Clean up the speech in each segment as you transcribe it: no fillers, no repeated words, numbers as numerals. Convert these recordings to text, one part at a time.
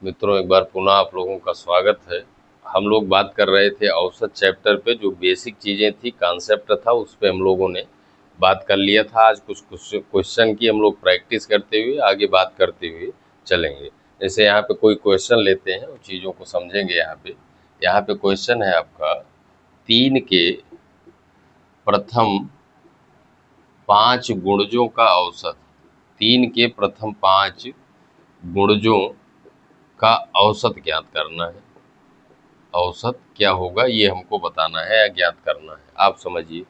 मित्रों, एक बार पुनः आप लोगों का स्वागत है। हम लोग बात कर रहे थे औसत चैप्टर पे, जो बेसिक चीज़ें थी, कॉन्सेप्ट था, उस पे हम लोगों ने बात कर लिया था। आज कुछ क्वेश्चन की हम लोग प्रैक्टिस करते हुए आगे बात करते हुए चलेंगे। जैसे यहाँ पे कोई क्वेश्चन लेते हैं, उन चीज़ों को समझेंगे। यहाँ पे क्वेश्चन है आपका, 3 के प्रथम 5 गुणजों का औसत। 3 के प्रथम 5 गुणजों का औसत ज्ञात करना है। औसत क्या होगा ये हमको बताना है या ज्ञात करना है। आप समझिए,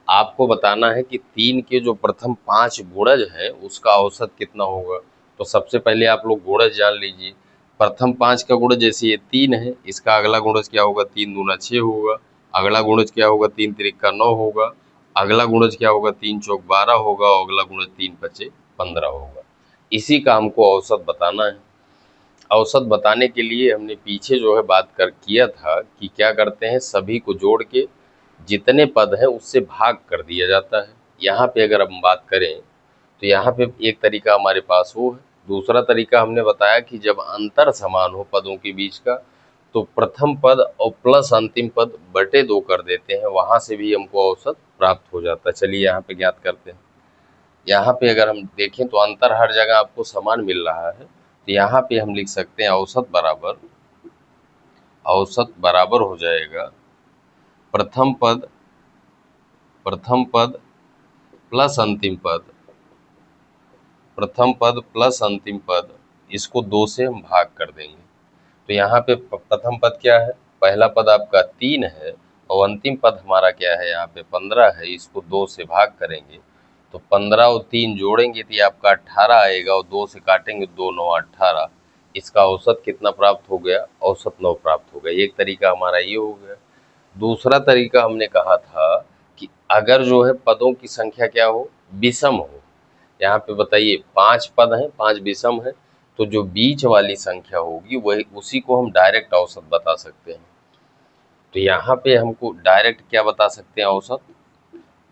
आपको बताना है कि 3 के जो प्रथम 5 गुणज हैं उसका औसत कितना होगा। तो सबसे पहले आप लोग गुणज जान लीजिए। प्रथम 5 का गुणज, जैसे ये 3 है, इसका अगला गुणज क्या होगा, 3 दूना 6 होगा। अगला गुणज क्या होगा, 3 तिरिका 9 होगा। अगला गुणज क्या होगा, 3 चौक 12 होगा। और अगला गुणज 3 पचे 15 होगा। इसी का हमको औसत बताना है। औसत बताने के लिए हमने पीछे जो है बात कर किया था कि क्या करते हैं, सभी को जोड़ के जितने पद हैं उससे भाग कर दिया जाता है। यहाँ पे अगर हम बात करें तो यहाँ पे एक तरीका हमारे पास वो है। दूसरा तरीका हमने बताया कि जब अंतर समान हो पदों के बीच का, तो प्रथम पद और प्लस अंतिम पद बटे 2 कर देते हैं, वहां से भी हमको औसत प्राप्त हो जाता है। चलिए यहाँ पे ज्ञात करते हैं। यहाँ पे अगर हम देखें तो अंतर हर जगह आपको समान मिल रहा है, तो यहाँ पे हम लिख सकते हैं औसत बराबर हो जाएगा प्रथम पद प्लस अंतिम पद। प्रथम पद प्लस अंतिम पद, इसको 2 से हम भाग कर देंगे। तो यहाँ पे प्रथम पद क्या है, पहला पद आपका 3 है और अंतिम पद हमारा क्या है, यहाँ पे 15 है। इसको 2 से भाग करेंगे तो 15 और 3 जोड़ेंगे तो ये आपका 18 आएगा, और 2 से काटेंगे 2 9 18। इसका औसत कितना प्राप्त हो गया, औसत 9 प्राप्त हो गया। एक तरीका हमारा ये हो गया। दूसरा तरीका हमने कहा था कि अगर जो है पदों की संख्या क्या हो, विषम हो। यहाँ पे बताइए 5 पद हैं, 5 विषम है, तो जो बीच वाली संख्या होगी वही, उसी को हम डायरेक्ट औसत बता सकते हैं। तो यहाँ पे हमको डायरेक्ट क्या बता सकते हैं, औसत।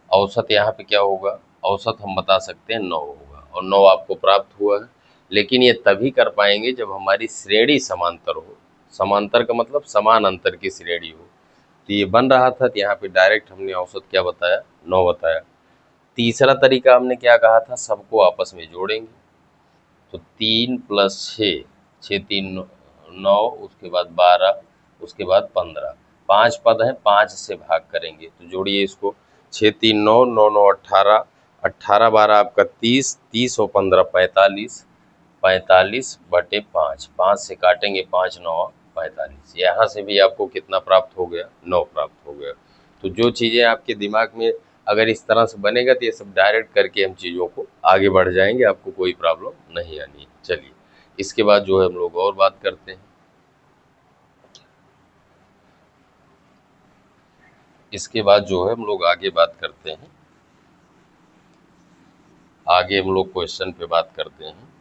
औसत यहाँ पे क्या होगा, औसत हम बता सकते हैं 9 होगा, और 9 आपको प्राप्त हुआ है। लेकिन ये तभी कर पाएंगे जब हमारी श्रेणी समांतर हो। समांतर का मतलब समान अंतर की श्रेणी हो। तो ये बन रहा था, तो यहाँ पे डायरेक्ट हमने औसत क्या बताया, 9 बताया। तीसरा तरीका हमने क्या कहा था, सबको आपस में जोड़ेंगे। तो 3 प्लस 6, 6 3 9, उसके बाद 12, उसके बाद 15। 5 पद हैं, 5 से भाग करेंगे तो जोड़िए इसको। 6 3 9, 9 9 18, 18 12 आपका 30, 30 और 15 45, 45 बटे 5, 5 से काटेंगे 5 9 45। यहाँ से भी आपको कितना प्राप्त हो गया, 9 प्राप्त हो गया। तो जो चीज़ें आपके दिमाग में अगर इस तरह से बनेगा तो ये सब डायरेक्ट करके हम चीज़ों को आगे बढ़ जाएंगे, आपको कोई प्रॉब्लम नहीं आनी है। चलिए इसके बाद जो है हम लोग और बात करते हैं। इसके बाद जो है हम लोग आगे बात करते हैं, आगे हम लोग क्वेश्चन पे बात करते हैं।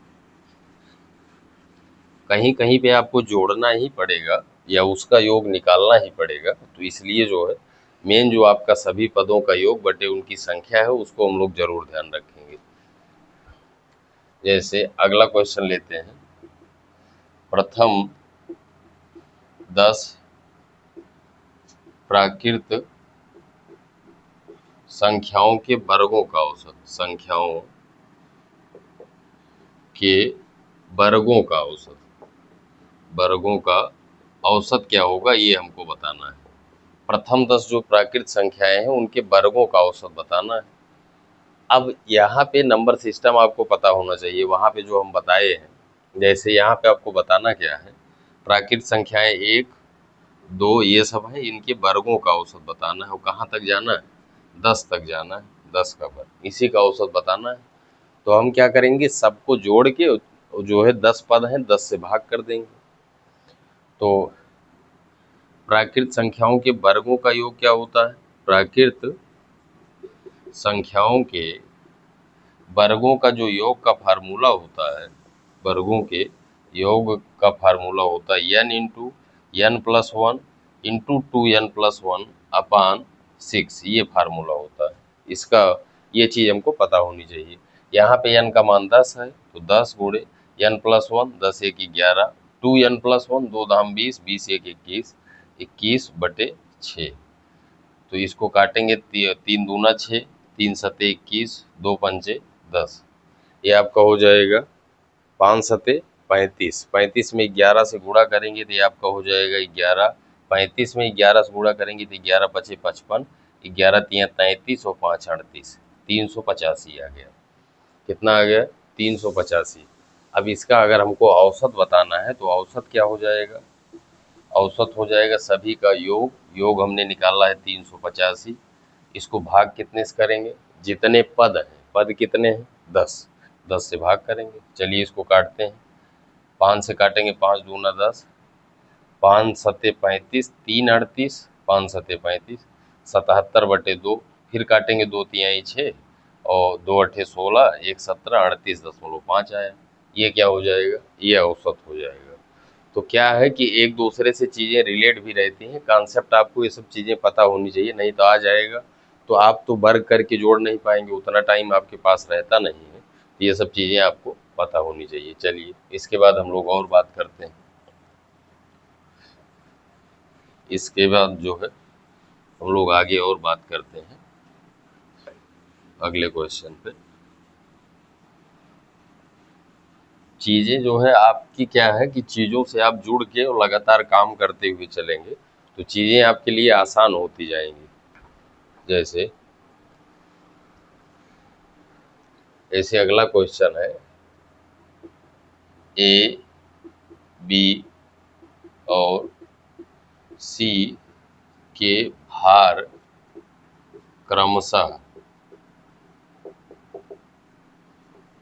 कहीं कहीं पे आपको जोड़ना ही पड़ेगा या उसका योग निकालना ही पड़ेगा, तो इसलिए जो है मेन जो आपका सभी पदों का योग बटे उनकी संख्या है उसको हम लोग जरूर ध्यान रखेंगे। जैसे अगला क्वेश्चन लेते हैं, प्रथम 10 प्राकृत संख्याओं के वर्गों का औसत। संख्याओं के वर्गों का औसत, वर्गों का औसत क्या होगा ये हमको बताना है। प्रथम 10 जो प्राकृत संख्याएं हैं उनके वर्गों का औसत बताना है। अब यहाँ पे नंबर सिस्टम आपको पता होना चाहिए, वहाँ पे जो हम बताए हैं। जैसे यहाँ पे आपको बताना क्या है, प्राकृत संख्याएं 1 2 ये सब है, इनके वर्गों का औसत बताना है। और कहाँ तक जाना है, 10 तक जाना है। 10 का वर्ग, इसी का औसत बताना है। तो हम क्या करेंगे, सबको जोड़ के जो है 10 पद हैं, 10 से भाग कर देंगे। तो प्राकृत संख्याओं के वर्गों का योग क्या होता है, प्राकृत संख्याओं के वर्गों का जो योग का फार्मूला होता है, वर्गों के योग का फार्मूला होता है n into n plus 1 into 2n+1 अपान 6। ये फार्मूला होता है इसका। ये चीज़ हमको पता होनी चाहिए। यहाँ पे n का मान 10 है, तो 10 गुणे n+1, 10 1 11, 2n+1, 2 दाम 20, 20 1 21, 21/6। तो इसको काटेंगे, 3 दूना 6, 3 सते 21, 2 पंचे 10। ये आपका हो जाएगा 5 सते 35। 35 में 11 से गुणा करेंगे तो ये आपका हो जाएगा 11। 35 में 11 से गुणा करेंगे तो 11 पचे 55, 11 तिया 33 और 5 38, 385 आ गया। कितना आ गया? 385। अब इसका अगर हमको औसत बताना है तो औसत क्या हो जाएगा? औसत हो जाएगा सभी का योग। योग हमने निकाला है 385। इसको भाग कितने से करेंगे? जितने पद हैं, पद कितने हैं? 10। 10 से भाग करेंगे। चलिए इसको काटते हैं। 5 से काटेंगे, 5 दूना 10, 5 सते 35, 3 38, 5 सते 35, 77/2। फिर काटेंगे, 2 तिहाई 6 और 2 अठे 16, 1 17, 38.5 आया। ये क्या हो जाएगा? ये औसत हो जाएगा। तो क्या है कि एक दूसरे से चीज़ें रिलेट भी रहती हैं। कॉन्सेप्ट आपको ये सब चीज़ें पता होनी चाहिए, नहीं तो आ जाएगा तो आप तो वर्क करके जोड़ नहीं पाएंगे, उतना टाइम आपके पास रहता नहीं है। तो ये सब चीज़ें आपको पता होनी चाहिए। चलिए इसके बाद हम लोग और बात करते हैं। इसके बाद जो है हम लोग आगे और बात करते हैं अगले क्वेश्चन पे। चीज़ें जो है आपकी क्या है कि चीज़ों से आप जुड़ के और लगातार काम करते हुए चलेंगे तो चीज़ें आपके लिए आसान होती जाएंगी। जैसे ऐसे अगला क्वेश्चन है, ए, बी और सी के भार क्रमशः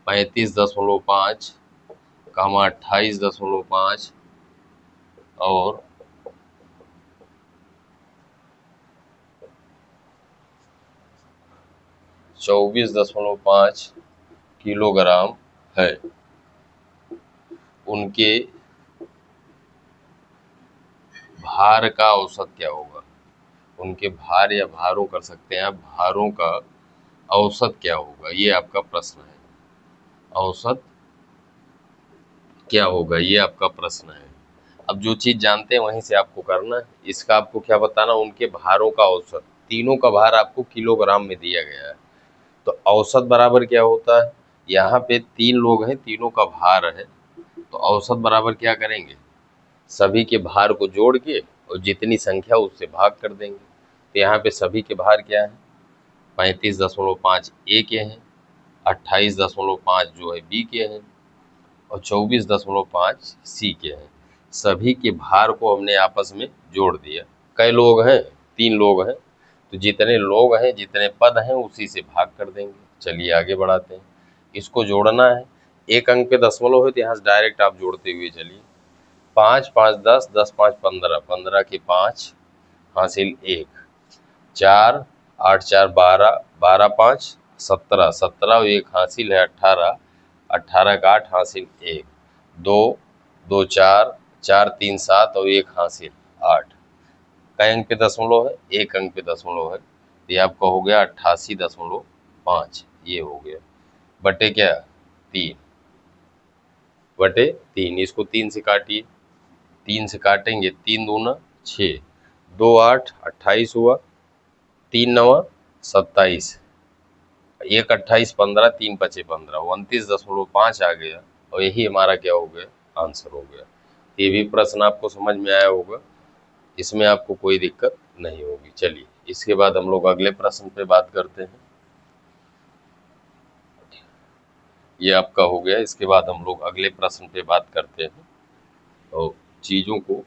35.5, 28.5 और 24.5 किलोग्राम है। उनके भार का औसत क्या होगा? उनके भार या भारों कर सकते हैं आप, भारों का औसत क्या होगा? ये आपका प्रश्न है। औसत क्या होगा, ये आपका प्रश्न है। अब जो चीज़ जानते हैं वहीं से आपको करना है। इसका आपको क्या बताना? उनके भारों का औसत। तीनों का भार आपको किलोग्राम में दिया गया है तो औसत बराबर क्या होता है? यहाँ पे 3 लोग हैं, तीनों का भार है तो औसत बराबर क्या करेंगे? सभी के भार को जोड़ के और जितनी संख्या उससे भाग कर देंगे। तो यहाँ पे सभी के भार क्या है? 35.5 ए के हैं, 28.5 जो है बी के हैं और 24.5 सी के हैं। सभी के भार को हमने आपस में जोड़ दिया। कई लोग हैं? 3 लोग हैं। तो जितने लोग हैं, जितने पद हैं, उसी से भाग कर देंगे। चलिए आगे बढ़ाते हैं। इसको जोड़ना है। एक अंक पे दशमलव है तो यहाँ से डायरेक्ट आप जोड़ते हुए चलिए। 5 5 10, 10 5 15, 15 के 5 हासिल 1, 4 8 4 12, 12 5 17, 17 और 1 हासिल है 18, 18 का 8 हासिल 1, 2 2 4, 4 3 7 और 1 हासिल 8। कई अंक पे दशमलव है? एक अंक पे दशमलव है तो ये आपका हो गया 88.5। ये हो गया बटे क्या? 3 बटे 3। इसको 3 से काटिए। 3 से काटेंगे, 3 दूना 6, 2 8 28 हुआ, 3 नवा 27, 1 28 15, 3 पचे 15, 29.5 आ गया और यही हमारा क्या हो गया? आंसर हो गया। ये भी प्रश्न आपको समझ में आया होगा, इसमें आपको कोई दिक्कत नहीं होगी। चलिए इसके बाद हम लोग अगले प्रश्न पे बात करते हैं। ये आपका हो गया। इसके बाद हम लोग अगले प्रश्न पे बात करते हैं और चीज़ों को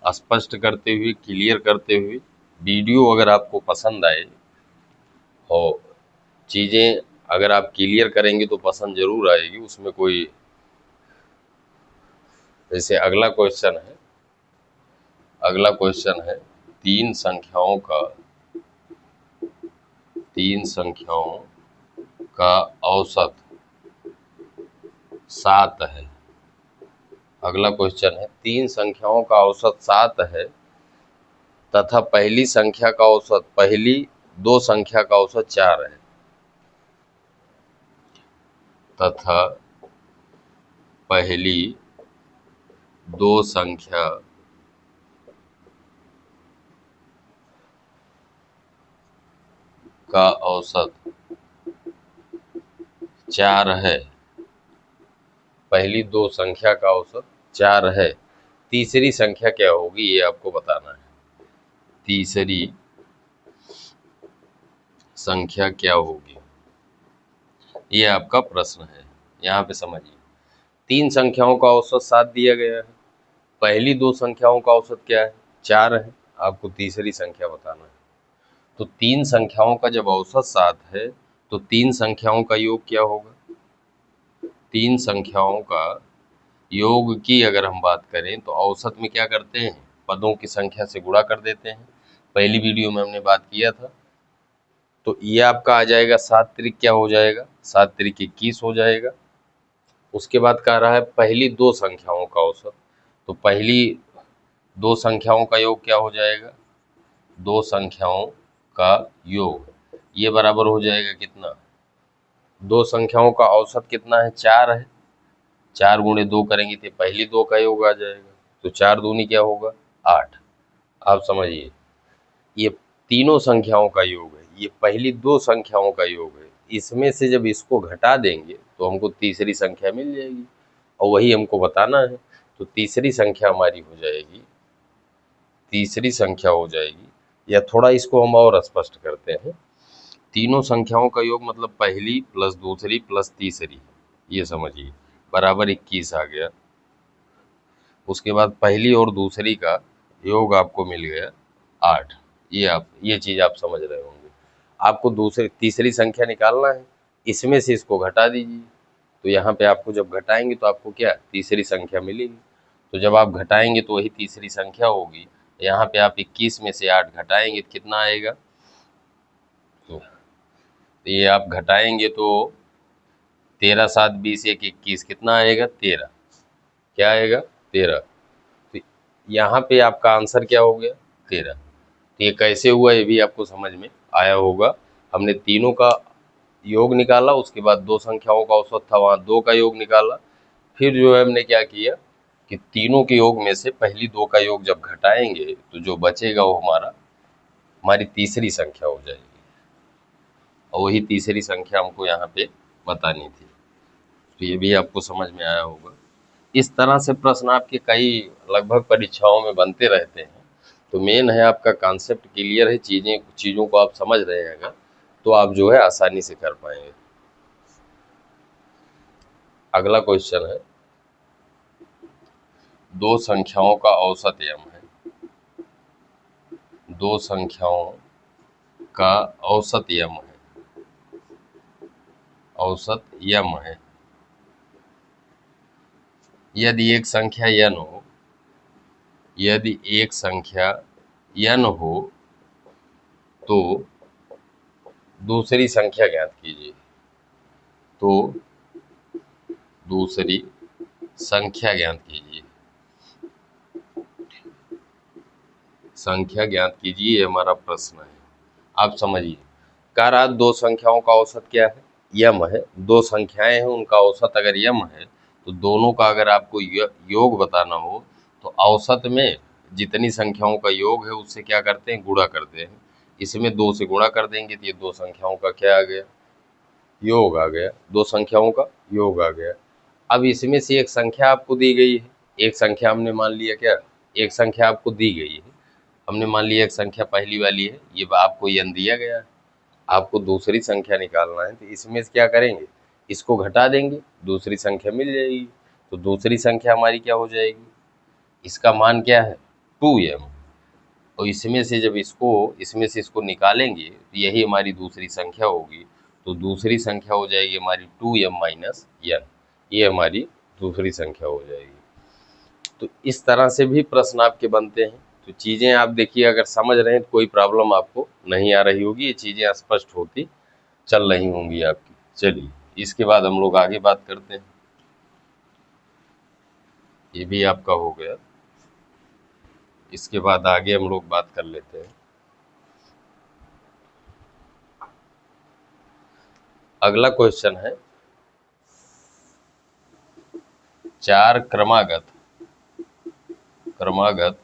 स्पष्ट करते हुए, क्लियर करते हुए। वीडियो अगर आपको पसंद आए और चीज़ें अगर आप क्लियर करेंगे तो पसंद जरूर आएगी, उसमें कोई। जैसे अगला क्वेश्चन है, अगला क्वेश्चन है तीन संख्याओं का औसत 7 है। अगला क्वेश्चन है, 3 संख्याओं का औसत 7 है तथा पहली संख्या का औसत, पहली 2 संख्या का औसत 4 है तथा पहली दो संख्या का औसत 4 है। पहली दो संख्या का औसत 4 है। तीसरी संख्या क्या होगी ये आपको बताना है। तीसरी संख्या क्या होगी ये आपका प्रश्न है। यहाँ पे समझिए, तीन संख्याओं का औसत 7 दिया गया है। पहली दो संख्याओं का औसत क्या है? 4 है। आपको तीसरी संख्या बताना है। तो तीन संख्याओं का जब औसत 7 है तो तीन संख्याओं का योग क्या होगा? तीन संख्याओं का योग की अगर हम बात करें तो औसत में क्या करते हैं? पदों की संख्या से गुणा कर देते हैं। पहली वीडियो में हमने बात किया था। तो ये आपका आ जाएगा 7 त्रिक क्या हो जाएगा? 7 त्रिक 21 हो जाएगा। उसके बाद कह रहा है पहली दो संख्याओं का औसत। तो पहली दो संख्याओं का योग क्या हो जाएगा? दो संख्याओं का योग ये बराबर हो जाएगा कितना? दो संख्याओं का औसत कितना है? 4 है। 4 गुणे 2 करेंगे तो पहली दो का योग आ जाएगा। तो 4 दूनी क्या होगा? 8। आप समझिए, ये तीनों संख्याओं का योग है, ये पहली दो संख्याओं का योग है। इसमें से जब इसको घटा देंगे तो हमको तीसरी संख्या मिल जाएगी और वही हमको बताना है। तो तीसरी संख्या हमारी हो जाएगी, तीसरी संख्या हो जाएगी, या थोड़ा इसको हम और स्पष्ट करते हैं। तीनों संख्याओं का योग मतलब पहली प्लस दूसरी प्लस तीसरी, ये समझिए, बराबर 21 आ गया। उसके बाद पहली और दूसरी का योग आपको मिल गया 8। ये चीज आप समझ रहे होंगे। आपको दूसरी तीसरी संख्या निकालना है, इसमें से इसको घटा दीजिए। तो यहाँ पे आपको जब घटाएंगे तो आपको क्या? तीसरी संख्या मिलेगी। तो जब आप घटाएंगे तो वही तीसरी संख्या होगी। यहाँ पे आप 21 में से 8 घटाएंगे तो कितना आएगा? तो ये आप घटाएंगे तो 13 7 20 1 21 कितना आएगा? 13। क्या आएगा? 13। तो यहाँ पे आपका आंसर क्या हो गया? 13। तो ये कैसे हुआ ये भी आपको समझ में आया होगा। हमने तीनों का योग निकाला, उसके बाद दो संख्याओं का औसत था, वहाँ दो का योग निकाला। फिर जो है हमने क्या किया कि तीनों के योग में से पहली दो का योग जब घटाएंगे तो जो बचेगा वो हमारी तीसरी संख्या हो जाएगी। और वही तीसरी संख्या हमको यहाँ पे बतानी थी। तो ये भी आपको समझ में आया होगा। इस तरह से प्रश्न आपके कई लगभग परीक्षाओं में बनते रहते हैं। तो मेन है आपका कॉन्सेप्ट क्लियर है, चीज़ों को आप समझ रहे हैं अगर, तो आप जो है आसानी से कर पाएंगे। अगला क्वेश्चन है, दो संख्याओं का औसत m है। दो संख्याओं का औसत m है। औसत m है। यदि एक संख्या n हो, यदि एक संख्या n हो तो दूसरी संख्या ज्ञात कीजिए। तो दूसरी संख्या ज्ञात कीजिए। संख्या ज्ञात कीजिए, ये हमारा प्रश्न है। आप समझिए, कह रहा दो संख्याओं का औसत क्या है? यम है। दो संख्याएं हैं, उनका औसत अगर यम है तो दोनों का अगर आपको योग बताना हो तो औसत में जितनी संख्याओं का योग है उससे क्या करते हैं? गुणा करते हैं। इसमें दो से गुणा कर देंगे तो ये दो संख्याओं का क्या आ गया? योग आ गया। दो संख्याओं का योग आ गया। अब इसमें से एक संख्या आपको दी गई है। एक संख्या हमने मान लिया क्या? एक संख्या आपको दी गई है। हमने मान लिया एक संख्या पहली वाली है, ये आपको यन दिया गया है। आपको दूसरी संख्या निकालना है तो इसमें से क्या करेंगे? इसको घटा देंगे, दूसरी संख्या मिल जाएगी। तो दूसरी संख्या हमारी क्या हो जाएगी? इसका मान क्या है? 2m। और इसमें से जब इसमें से इसको निकालेंगे तो यही हमारी दूसरी संख्या होगी। तो दूसरी संख्या हो जाएगी हमारी 2m माइनस n। ये हमारी दूसरी संख्या हो जाएगी। तो इस तरह से भी प्रश्न आपके बनते हैं। तो चीज़ें आप देखिए, अगर समझ रहे हैं तो कोई प्रॉब्लम आपको नहीं आ रही होगी, ये चीज़ें स्पष्ट होती चल रही होंगी आपकी। चलिए, इसके बाद हम लोग आगे बात करते हैं। ये भी आपका हो गया। इसके बाद आगे हम लोग बात कर लेते हैं। अगला क्वेश्चन है, चार क्रमागत क्रमागत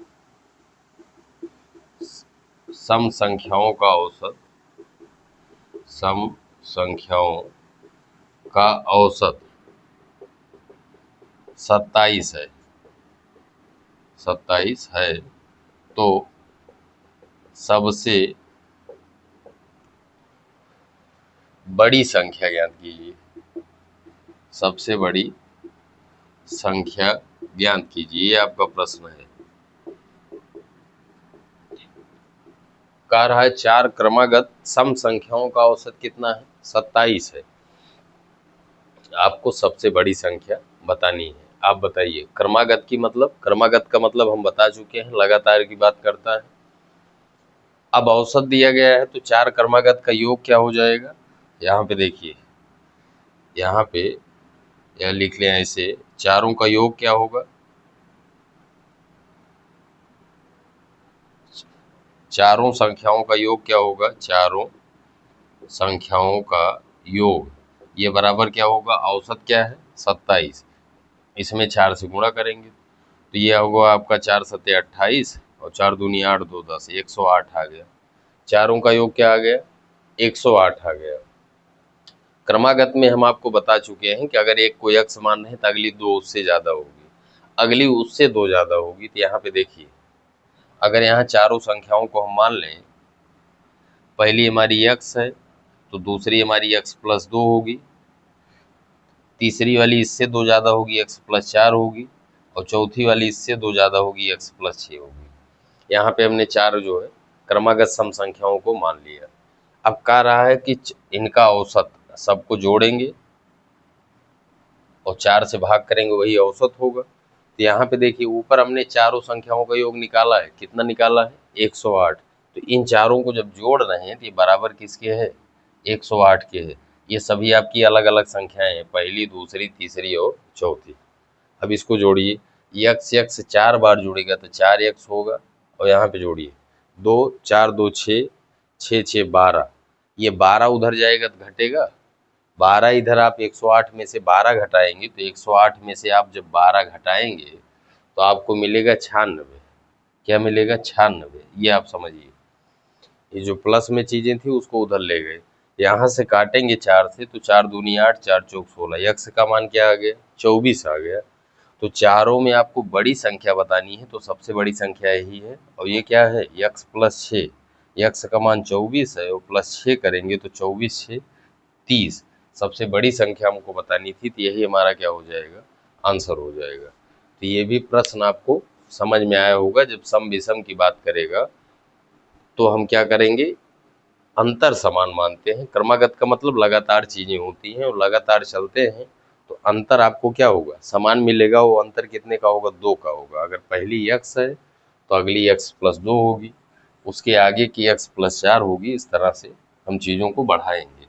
सम संख्याओं का औसत, सम संख्याओं का औसत 27 है, 27 है, तो सबसे बड़ी संख्या ज्ञात कीजिए, सबसे बड़ी संख्या ज्ञात कीजिए, ये आपका प्रश्न है। कह रहा है 4 क्रमागत सम संख्याओं का औसत कितना है, 27 है। आपको सबसे बड़ी संख्या बतानी है। आप बताइए, क्रमागत की मतलब, क्रमागत का मतलब हम बता चुके हैं, लगातार की बात करता है। अब औसत दिया गया है तो 4 क्रमागत का योग क्या हो जाएगा, यहाँ पे देखिए, यहाँ पे यह लिख लें ऐसे, चारों का योग क्या होगा, चारों संख्याओं का योग क्या होगा, चारों संख्याओं का योग, ये बराबर क्या होगा, औसत क्या है 27, इसमें 4 से गुणा करेंगे तो ये होगा आपका 4 सत्ते 28 और 4 दूनी 8 2 10, 108 आ गया। चारों का योग क्या आ गया, 108 आ गया। क्रमागत में हम आपको बता चुके हैं कि अगर एक को x मान रहे हैं तो अगली दो उससे ज्यादा होगी, अगली उससे दो ज्यादा होगी। तो यहाँ पे देखिए, अगर यहाँ चारों संख्याओं को हम मान लें, पहली हमारी x है तो दूसरी हमारी x प्लस 2 होगी, तीसरी वाली इससे दो ज्यादा होगी, x प्लस 4 होगी, और चौथी वाली इससे दो ज्यादा होगी, x प्लस 6 होगी। यहाँ पे हमने 4 जो है क्रमागत सम संख्याओं को मान लिया। अब कह रहा है कि इनका औसत, सबको जोड़ेंगे और 4 से भाग करेंगे, वही औसत होगा। तो यहाँ पे देखिए, ऊपर हमने चारों संख्याओं का योग निकाला है, कितना निकाला है, 108। तो इन चारों को जब जोड़ रहे हैं तो ये बराबर किसके है, 108 के है। ये सभी आपकी अलग अलग संख्याएं हैं, पहली दूसरी तीसरी और चौथी। अब इसको जोड़िए, यक्स यक्स 4 बार जुड़ेगा तो 4x होगा, और यहाँ पे जोड़िए 2 4 2 6 6 6 12, ये 12 उधर जाएगा तो घटेगा, 12 इधर, आप 108 में से 12 घटाएंगे तो 108 में से आप जब 12 घटाएंगे तो आपको मिलेगा 96। क्या मिलेगा, 96। ये आप समझिए, ये जो प्लस में चीजें थी उसको उधर ले गए, यहाँ से काटेंगे 4 से तो 4 दूनी 8 4 चौक 16, यक्स का मान क्या आ गया, 24 आ गया। तो चारों में आपको बड़ी संख्या बतानी है तो सबसे बड़ी संख्या यही है, और ये क्या है, यक्स प्लस 6, यक्स का मान 24 है और प्लस 6 करेंगे तो 24 6 30, सबसे बड़ी संख्या हमको बतानी थी, तो यही हमारा क्या हो जाएगा, आंसर हो जाएगा। तो ये भी प्रश्न आपको समझ में आया होगा। जब सम विषम की बात करेगा तो हम क्या करेंगे, अंतर समान मानते हैं। क्रमागत का मतलब लगातार चीजें होती हैं और लगातार चलते हैं, तो अंतर आपको क्या होगा, समान मिलेगा। वो अंतर कितने का होगा, 2 का होगा। अगर पहली x है तो अगली x प्लस 2 होगी, उसके आगे की x प्लस 4 होगी। इस तरह से हम चीजों को बढ़ाएंगे।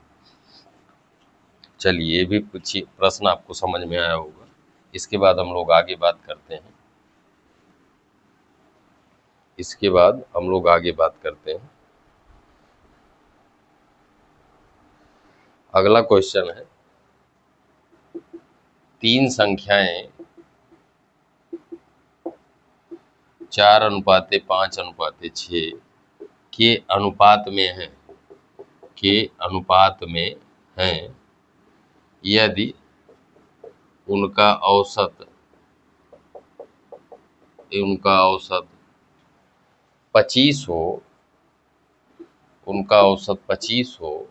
चलिए, ये भी प्रश्न आपको समझ में आया होगा। इसके बाद हम लोग आगे बात करते हैं, इसके बाद हम लोग आगे बात करते हैं। अगला क्वेश्चन है, 3 संख्याएं 4:5:6 के अनुपात में हैं, के अनुपात में हैं, यदि उनका औसत 25 हो, उनका औसत 25 हो,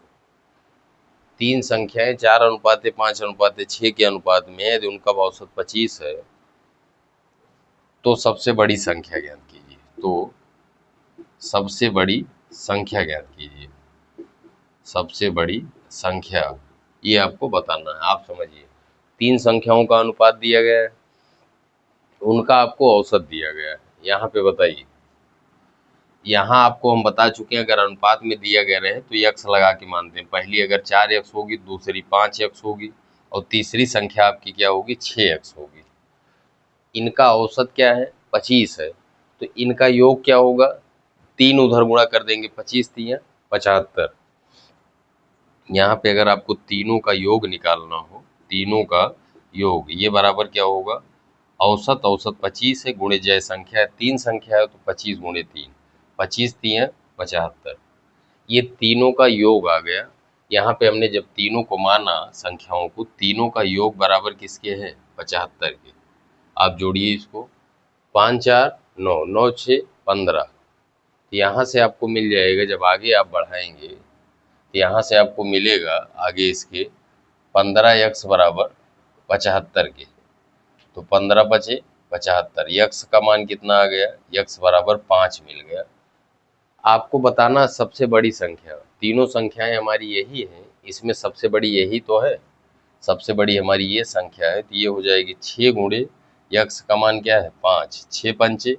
3 संख्याएं 4:5:6 के अनुपात में, यदि उनका औसत 25 है तो सबसे बड़ी संख्या ज्ञात कीजिए। तो सबसे बड़ी संख्या ज्ञात कीजिए, सबसे बड़ी संख्या, ये आपको बताना है। आप समझिए, 3 संख्याओं का अनुपात दिया गया है, उनका आपको औसत दिया गया है। यहाँ पे बताइए, यहाँ आपको हम बता चुके हैं, अगर अनुपात में दिया गया रहे तो यक्स लगा के मानते हैं। पहली अगर 4x होगी, दूसरी 5x होगी, और तीसरी संख्या आपकी क्या होगी, 6x होगी। इनका औसत क्या है, 25 है, तो इनका योग क्या होगा, 3 उधर गुणा कर देंगे, 25 3 75। यहाँ पे अगर आपको तीनों का योग निकालना हो, तीनों का योग, ये बराबर क्या होगा, औसत 25 है, गुणे जय संख्या है, 3 संख्या है तो 25 गुणे 3, 25 3 75। ये तीनों का योग आ गया। यहाँ पे हमने जब तीनों को माना संख्याओं को, तीनों का योग बराबर किसके है? 75 के। आप जोड़िए इसको, 5 4 9, 9 6 15। यहाँ से आपको मिल जाएगा, जब आगे आप बढ़ाएंगे तो यहाँ से आपको मिलेगा आगे इसके 15x बराबर 75 के। तो 15 बचे 75, यक्स का मान कितना आ गया? यक्स बराबर 5 मिल गया। आपको बताना सबसे बड़ी संख्या, तीनों संख्याएं हमारी यही हैं, इसमें सबसे बड़ी यही तो है, सबसे बड़ी हमारी ये संख्या है, तो ये हो जाएगी 6 गुणे यक्स का मान क्या है? 5, 6 पंचे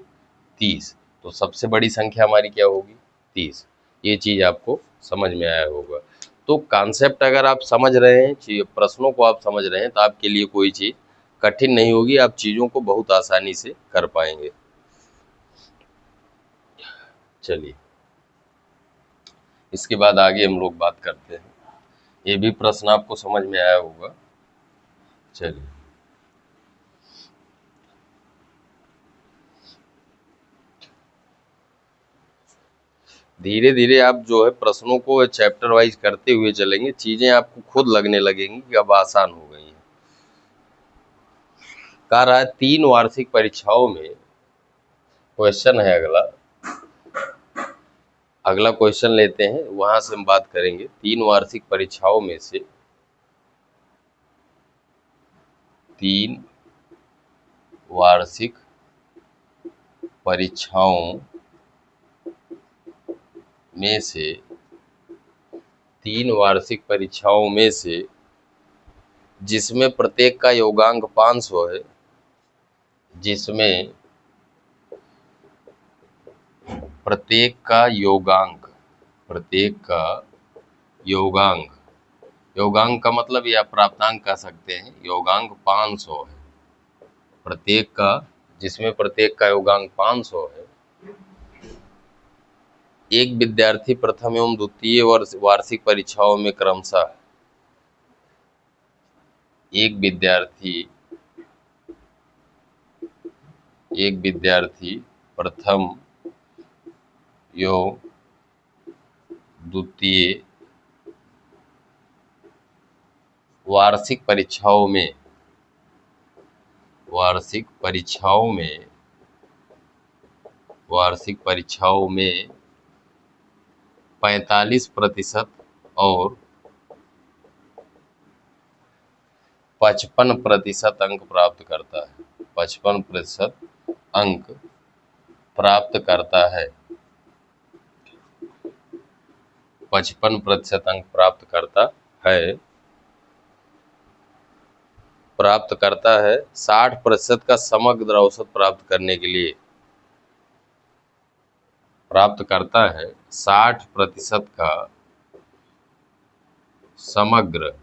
30। तो सबसे बड़ी संख्या हमारी क्या होगी? 30। ये चीज़ आपको समझ में आया होगा। तो कॉन्सेप्ट अगर आप समझ रहे हैं, प्रश्नों को आप समझ रहे हैं, तो आपके लिए कोई चीज़ कठिन नहीं होगी, आप चीज़ों को बहुत आसानी से कर पाएंगे। चलिए, इसके बाद आगे हम लोग बात करते हैं। ये भी प्रश्न आपको समझ में आया होगा। चलिए, धीरे धीरे आप जो है प्रश्नों को चैप्टर वाइज करते हुए चलेंगे, चीजें आपको खुद लगने लगेंगी कि अब आसान हो गई हैं। कह रहा है 3 वार्षिक परीक्षाओं में, क्वेश्चन है अगला क्वेश्चन लेते हैं, वहां से हम बात करेंगे। 3 वार्षिक परीक्षाओं में से, 3 वार्षिक परीक्षाओं में से, 3 वार्षिक परीक्षाओं में से जिसमें प्रत्येक का योगांक 500 है, जिसमें प्रत्येक का योगांक, प्रत्येक का योगांक, योगांक का मतलब या प्राप्तांक कह सकते हैं, योगांक 500 है प्रत्येक का, जिसमें प्रत्येक का योगांक 500 है। एक विद्यार्थी प्रथम एवं द्वितीय वार्षिक परीक्षाओं में क्रमशः, एक विद्यार्थी प्रथम एवं द्वितीय वार्षिक परीक्षाओं में 45% और 55% अंक प्राप्त करता है, 55% अंक प्राप्त करता है, 55% अंक प्राप्त करता है, 60% का समग्र औसत प्राप्त करने के लिए, प्राप्त करता है 60% का समग्र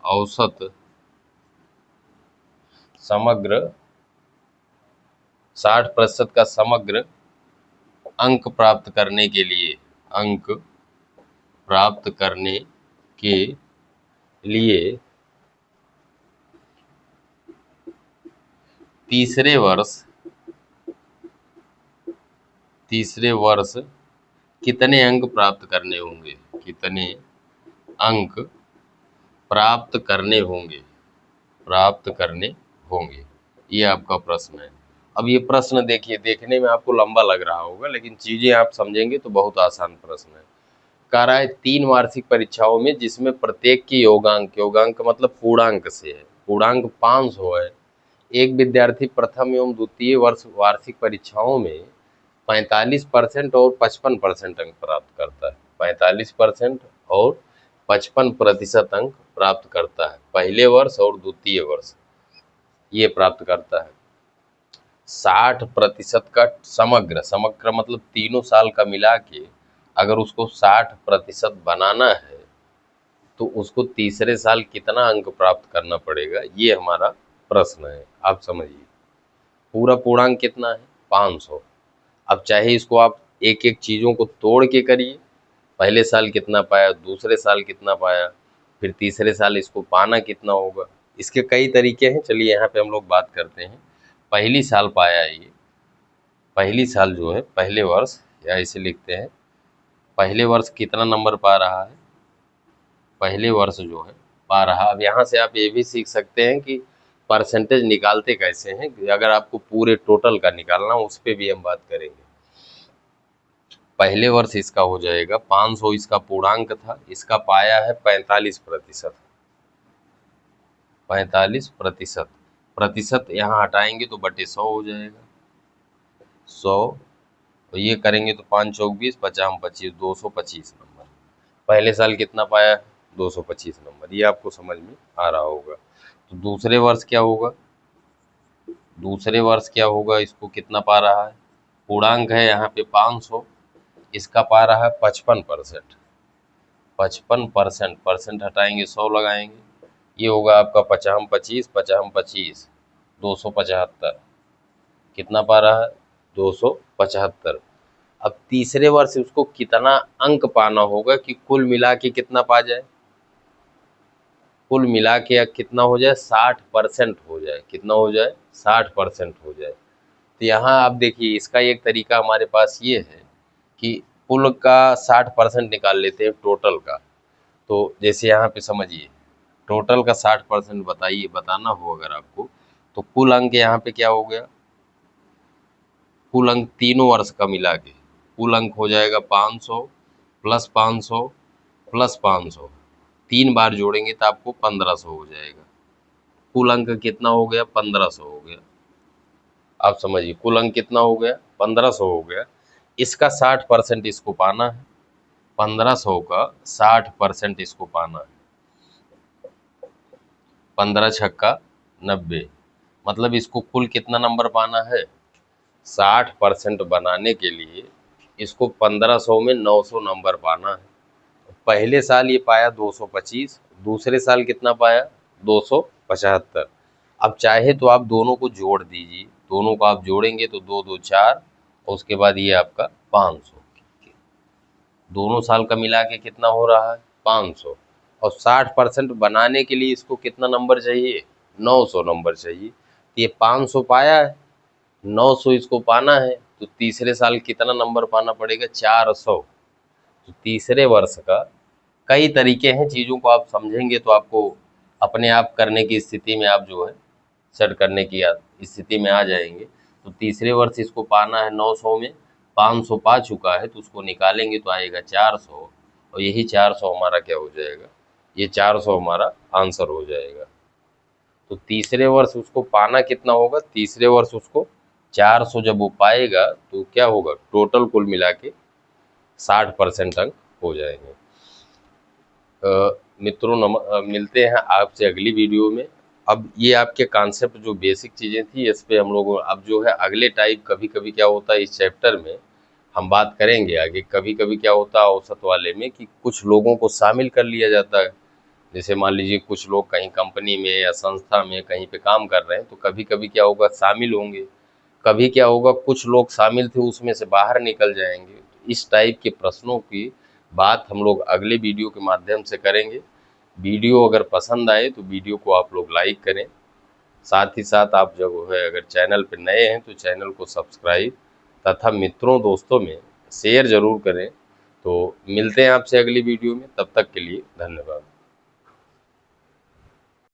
औसत, 60% का समग्र अंक प्राप्त करने के लिए तीसरे वर्ष कितने अंक प्राप्त करने होंगे? कितने अंक प्राप्त करने होंगे? ये आपका प्रश्न है। अब ये प्रश्न देखिए, देखने में आपको लंबा लग रहा होगा, लेकिन चीजें आप समझेंगे तो बहुत आसान प्रश्न है। कह रहा है 3 वार्षिक परीक्षाओं में जिसमें प्रत्येक की योगांक मतलब पूर्णांक से है, पूर्णांक 500 है। एक विद्यार्थी प्रथम एवं द्वितीय वार्षिक परीक्षाओं में 45% और 55% अंक प्राप्त करता है, 45% और 55% अंक प्राप्त करता है, पहले वर्ष और द्वितीय वर्ष ये प्राप्त करता है। 60% का समग्र मतलब तीनों साल का मिला के अगर उसको 60% बनाना है तो उसको तीसरे साल कितना अंक प्राप्त करना पड़ेगा, ये हमारा प्रश्न है। आप समझिए, पूरा पूर्णांक कितना है? 500। अब चाहे इसको आप एक एक चीज़ों को तोड़ के करिए, पहले साल कितना पाया, दूसरे साल कितना पाया, फिर तीसरे साल इसको पाना कितना होगा, इसके कई तरीके हैं, चलिए यहाँ पे हम लोग बात करते हैं। पहली साल पाया है ये, पहली साल जो है, पहले वर्ष, या इसे लिखते हैं पहले वर्ष कितना नंबर पा रहा है, पहले वर्ष जो है पा रहा। अब यहाँ से आप ये भी सीख सकते हैं कि परसेंटेज निकालते कैसे हैं, अगर आपको पूरे टोटल का निकालना उस पर भी हम बात करेंगे। पहले वर्ष इसका हो जाएगा 500, इसका पूर्णांक था, इसका पाया है 45%। 45%, प्रतिशत यहाँ हटाएंगे तो बटे 100 हो जाएगा। 100, तो ये करेंगे तो 5 चौक 20, 50 25, 225 नंबर। पहले साल कितना पाया है? 225 नंबर। ये आपको समझ में आ रहा होगा। तो दूसरे वर्ष क्या होगा? दूसरे वर्ष क्या होगा? इसको कितना पा रहा है? पूर्णांक है यहाँ पे 500, इसका पा रहा है 55%। 55%, परसेंट हटाएंगे 100 लगाएंगे, ये होगा आपका 50 25, 50 25, 275। कितना पा रहा है? 275। अब तीसरे वर्ष उसको कितना अंक पाना होगा कि कुल मिला के कितना पा जाए? कुल मिला के कितना हो जाए? 60% हो जाए। कितना हो जाए? 60% हो जाए। तो यहाँ आप देखिए, इसका एक तरीका हमारे पास ये है कि कुल का 60% निकाल लेते हैं टोटल का। तो जैसे यहाँ पे समझिए, टोटल का 60% बताइए, बताना हो अगर आपको, तो कुल अंक यहाँ पे क्या हो गया? कुल अंक तीनों वर्ष का मिला के कुल अंक हो जाएगा 500 प्लस 500 प्लस 500। 3 बार जोड़ेंगे तो आपको 1500 हो जाएगा। कुल अंक कितना हो गया? 1500 हो गया। आप समझिए, कुल अंक कितना हो गया? 1500 हो गया। इसका 60% इसको पाना है। 1500 का 60% इसको पाना है। 15 छक्का 90, मतलब इसको कुल कितना नंबर पाना है? 60% बनाने के लिए इसको 1500 में 900 नंबर पाना है। पहले साल ये पाया 225, दूसरे साल कितना पाया? 275। अब चाहे तो आप दोनों को जोड़ दीजिए, दोनों को आप जोड़ेंगे तो 2 2 4, और उसके बाद ये आपका 500। दोनों साल का मिला के कितना हो रहा है? 500। और 60% बनाने के लिए इसको कितना नंबर चाहिए? 900 नंबर चाहिए। तो ये 500 पाया है, 900 इसको पाना है, तो तीसरे साल कितना नंबर पाना पड़ेगा? 400। तो तीसरे वर्ष का कई तरीके हैं, चीज़ों को आप समझेंगे तो आपको अपने आप करने की स्थिति में आप जो है सेट करने की स्थिति में आ जाएंगे। तो तीसरे वर्ष इसको पाना है 900 में, 500 पा चुका है तो उसको निकालेंगे तो आएगा 400, और यही 400 हमारा क्या हो जाएगा? ये 400 हमारा आंसर हो जाएगा। तो तीसरे वर्ष उसको पाना कितना होगा? तीसरे वर्ष उसको 400 जब वो पाएगा तो क्या होगा? टोटल कुल मिला के 60% अंक हो जाएंगे। मित्रों मिलते हैं आपसे अगली वीडियो में। अब ये आपके कॉन्सेप्ट जो बेसिक चीज़ें थी इस पे हम लोग अब जो है अगले टाइप, कभी कभी क्या होता है इस चैप्टर में हम बात करेंगे आगे, कभी कभी क्या होता है औसत वाले में कि कुछ लोगों को शामिल कर लिया जाता है। जैसे मान लीजिए कुछ लोग कहीं कंपनी में या संस्था में कहीं पे काम कर रहे हैं, तो कभी कभी क्या होगा? शामिल होंगे। कभी क्या होगा? कुछ लोग शामिल थे उसमें से बाहर निकल जाएंगे। इस टाइप के प्रश्नों की बात हम लोग अगले वीडियो के माध्यम से करेंगे। वीडियो अगर पसंद आए तो वीडियो को आप लोग लाइक करें, साथ ही साथ आप जो है अगर चैनल पर नए हैं तो चैनल को सब्सक्राइब तथा मित्रों दोस्तों में शेयर ज़रूर करें। तो मिलते हैं आपसे अगली वीडियो में, तब तक के लिए धन्यवाद।